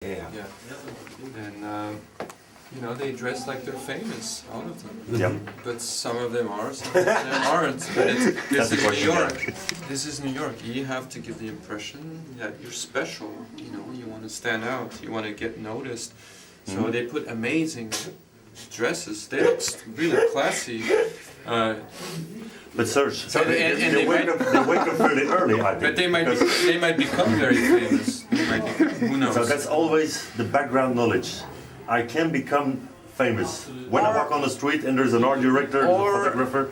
Yeah. Yeah. And they dress like they're famous, all of them. Yeah. But some of them are, some of them aren't. But this is New York. This is New York. You have to give the impression that you're special. You want to stand out. You want to get noticed. So they put amazing dresses. They look really classy. But Serge, So they wake up fairly early, I think. But they might become very famous. Who knows? So that's always the background knowledge. I can become famous when I walk on the street and there's an art director, a photographer.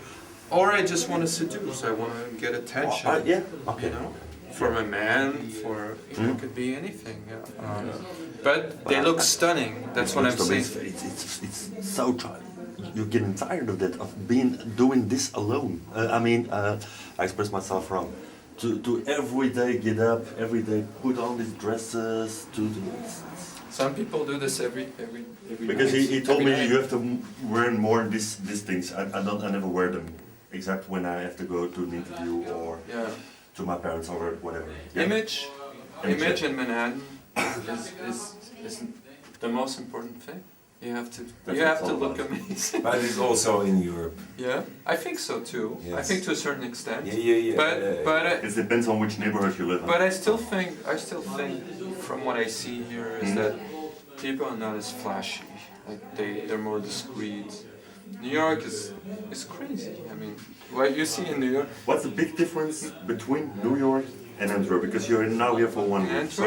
Or I just want to seduce. I want to get attention. Yeah. Okay. From a man, it could be anything. Yeah. But they look stunning. That's what I'm saying. It's so you're getting tired of that, of doing this alone. I express myself wrong. To every day get up, every day put on these dresses. Some people do this every because night. he told every me night. you have to wear more these things. I never wear them except when I have to go to an interview or to my parents or whatever. Yeah. Image in Manhattan is the most important thing. You have to look amazing. But it's also in Europe. Yeah, I think so too. Yes. I think to a certain extent. Yeah. But it depends on which neighborhood you live in. But I still think from what I see here is that people are not as flashy. Like they're more discreet. New York is crazy. I mean, what you see in New York. What's the big difference between New York and Antwerp? Because you're now here for 1 week. So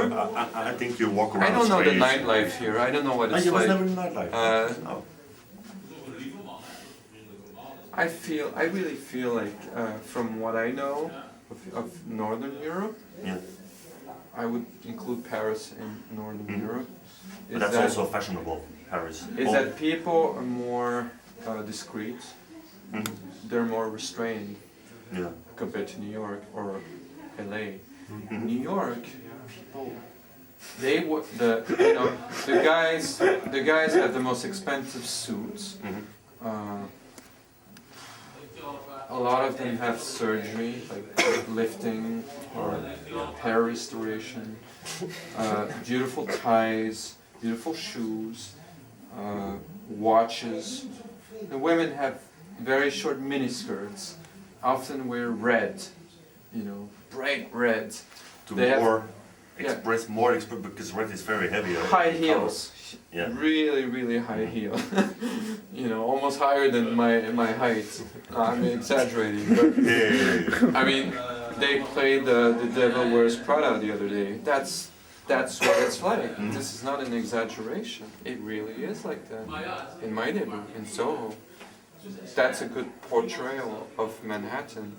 I think you walk around. I don't know the streets. nightlife here. I don't know what it's You was like. never in the nightlife. No. I really feel like from what I know of Northern Europe. Yeah. I would include Paris in Northern Europe. But that's also fashionable, Paris. Is that people are more discreet. They're more restrained compared to New York or LA. New York, people, the guys have the most expensive suits. A lot of them have surgery, like lifting or hair restoration. Beautiful ties, beautiful shoes, watches. The women have very short miniskirts, often wear red, bright red. Express because red is very heavy. High heels, Yeah. really high heel. Almost higher than my height. I'm exaggerating, but I mean, they played the Devil Wears Prada the other day. That's what it's like. This is not an exaggeration. It really is like that. In my neighborhood, in Soho, that's a good portrayal of Manhattan.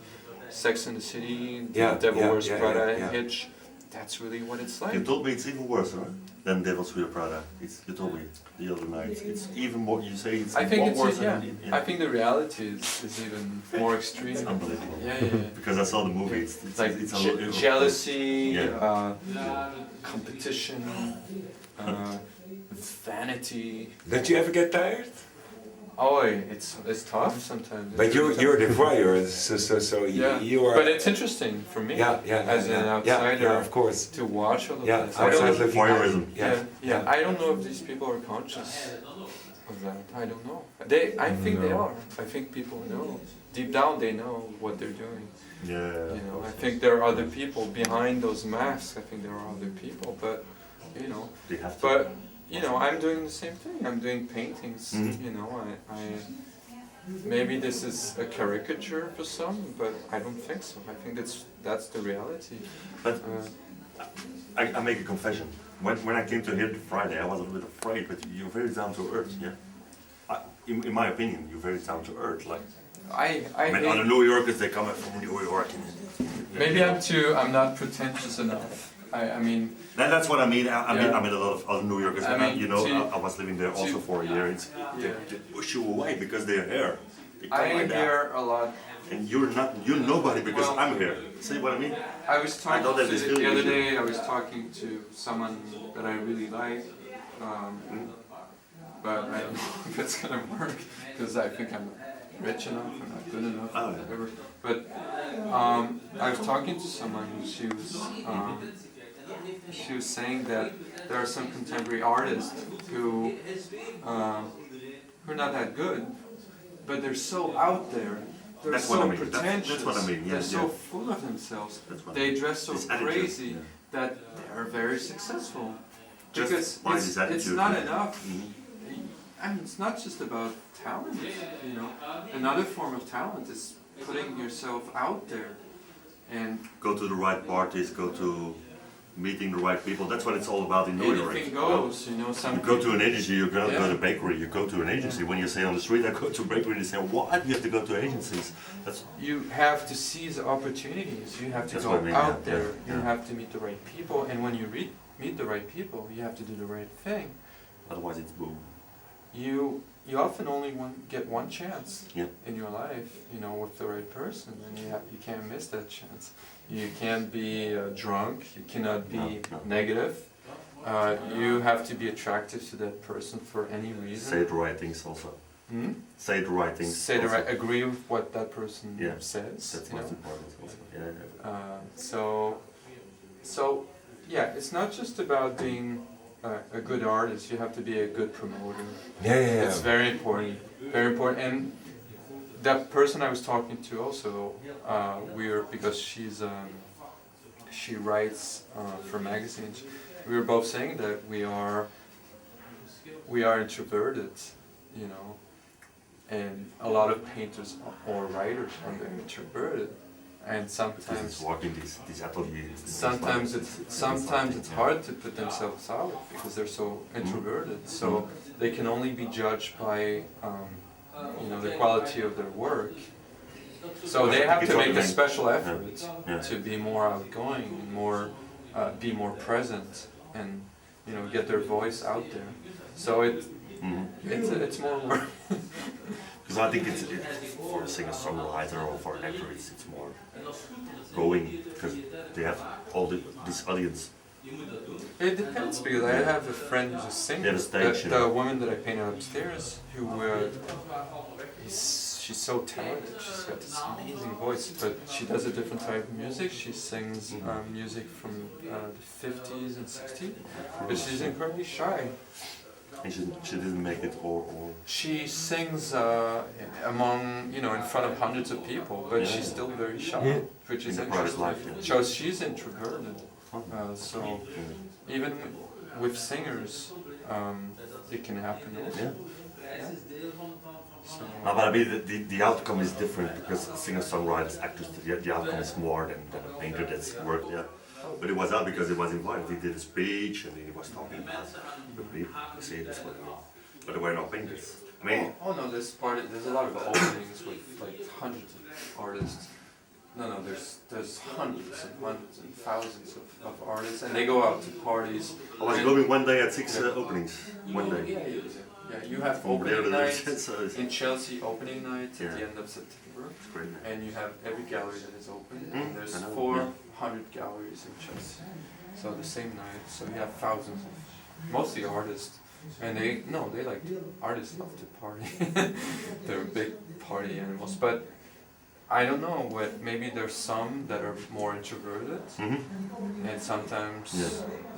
Sex and the City, Devil Wears Prada, Hitch. That's really what it's like. You told me it's even worse, huh? Than Devil's Wear Prada. You told me the other night. It's even more. You say it's worse. I think the reality is even more extreme. It's unbelievable. Yeah. Because I saw the movie. It's like jealousy, competition, vanity. Don't you ever get tired? Oh, it's tough sometimes. But you're the voyeur, so you are. But it's interesting for me as an outsider, of course, to watch all of this. Voyeurism. I don't know if these people are conscious of that. I don't know. I think they are. I think people know. Deep down, they know what they're doing. Yeah. I think there are other people behind those masks. I think there are other people, but They have to. But I'm doing the same thing. I'm doing paintings. I maybe this is a caricature for some, but I don't think so. I think that's the reality. But I make a confession. When I came to here Friday, I was a little bit afraid. But you're very down to earth, in my opinion, you're very down to earth. Like other New Yorkers, they come from New York. Maybe I'm not pretentious enough. I mean. That's what I mean. I met a lot of other New Yorkers. I was living there also for a year. They push you away because they're here. I hear a lot. And you're nobody because I'm here. See what I mean? I was talking the other day. I was talking to someone that I really like, but I don't know if it's gonna work because I think I'm rich enough or not good enough, or whatever. But I was talking to someone. She was she was saying that there are some contemporary artists who are not that good, but they're so out there. They're That's so what I mean. pretentious. That's what I mean. Yeah, they're so yeah. full of themselves. That's what I They mean. dress so This attitude, crazy yeah. that they're very successful. Just Because by this it's attitude, not yeah. enough. Mhm. I mean, it's not just about talent. You know, another form of talent is putting yourself out there and Go to the right parties, go to meeting the right people. That's what it's all about in New York. anything goes. You know, some You go to an agency, you go Yeah. to a bakery, you go to an agency. When you say on the street, I go to a bakery, they say, what? You have to go to agencies. That's you have to seize opportunities. You have to That's go what I mean, out yeah, there. yeah, You yeah. have to meet the right people, and when you meet the right people, you have to do the right thing. otherwise it's boom. You often only get one chance Yeah. in your life, you know, with the right person, and you can't miss that chance. You can't be drunk. You cannot be No. negative. You have to be attractive to that person for any reason. Say the right things also. Hmm? Say the right things. Say the also. right, agree with what that person Yeah. says. That's you most know? important also. Yeah. So yeah, it's not just about being a good artist. You have to be a good promoter. Yeah. It's very important, very important. And that person I was talking to also, because she writes for magazines. We were both saying that we are introverted, you know, and a lot of painters or writers are very introverted, and Because sometimes it's walking these ateliers. sometimes it's hard to put themselves out because they're so introverted. So they can only be judged by you know, the quality of their work. So they have to make a special effort Yeah. to be more outgoing and be more present, and you know, get their voice out there. So it's more work. Because I think it's for a singer-songwriter or for an actor, it's more going because they have all this audience. It depends, because I have a friend who's a singer. Yeah, the stage, you The know. woman that I painted upstairs, who she's so talented. She's got this amazing voice, but she does a different type of music. She sings music from the 50s and 60s, but she's incredibly shy. And she didn't make it or She sings among, you know, in front of hundreds of people, but she's still very shy, which is In the private interesting. life, yeah. So she's introverted. So even with singers, it can happen also. yeah. So, No, but I mean the outcome is different because singer-songwriters, actors, the outcome is more than a painter that's worked. Yeah. But it was out because he was invited. He did a speech and he was talking about the people. You see, that's what I mean. But there were no painters. I mean, oh no, there's a lot of openings with like hundreds of artists. No, there's hundreds and thousands of artists, and they go out to parties. I was going one day at 6 openings. One day. Yeah, you have Over there, opening night so it's in Chelsea, opening night at Yeah. the end of September, great. and you have every gallery that is open, and there's I know, 400 galleries in Chelsea. So the same night, so you have thousands of, mostly artists, and they like, artists love to party. They're big party animals, but I don't know, maybe there's some that are more introverted, and sometimes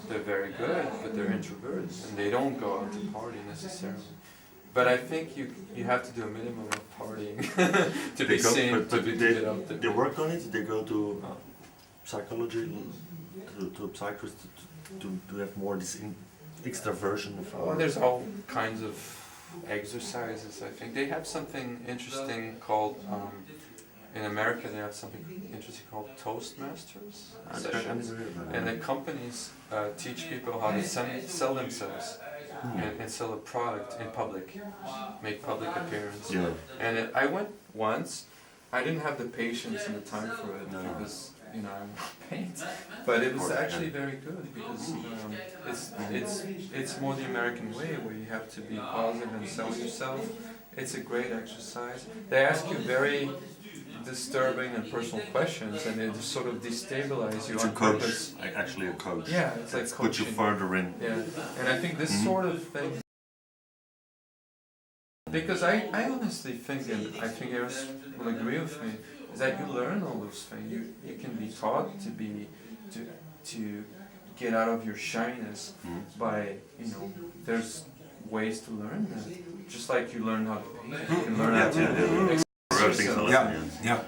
they're very good, but they're introverted, and they don't go out to party necessarily. But I think you have to do a minimum of partying to be seen, to get out there. They work on it. They go to psychology, to a psychiatrist to have more this extraversion of. Oh, there's all kinds of exercises. I think they have something interesting called. In America, they have something interesting called Toastmasters sessions, and the companies teach people how to sell themselves and sell a product in public, make public appearance. Yeah. And I went once. I didn't have the patience and the time for it because you know I'm paint, but it was actually very good because it's more the American way where you have to be positive and sell yourself. It's a great exercise. They ask you very disturbing and personal questions, and they just sort of destabilize you It's on a coach, purpose. actually a coach. Yeah, it's like Put you coaching. further in. Yeah, and I think this sort of thing, because I honestly think, and I think Eros will agree with me, is that you learn all those things. You can be taught to get out of your shyness by, there's ways to learn that. Just like you learn how to paint, you can learn how to express yourself. Yeah, yeah.